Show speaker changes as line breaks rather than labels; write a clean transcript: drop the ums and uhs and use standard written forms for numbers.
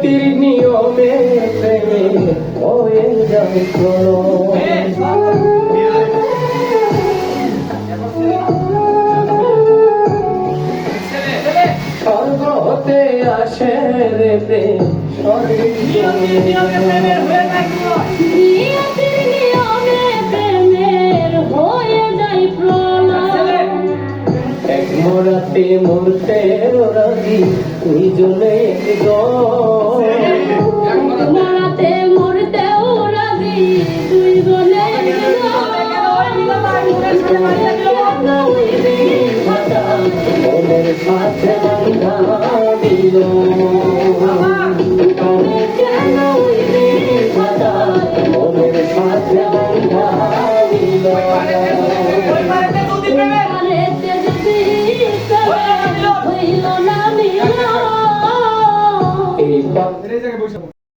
নিয়তির নিয়মে প্রেমে হয়ে যায় প্রলয়। স্বর্গ হতে আসে রে প্রেম,
নিয়তির নিয়মে প্রেমের হয়ে যায় প্রলয়।
এক মোরাতে মরতে রাজি দুইজনে
মরাতে মরতেও রাজি দুইজনে
মনের সাথে বাঁধা দিল, মনের সাথে বাঁধা দিল।
হইল না মিলন।
এই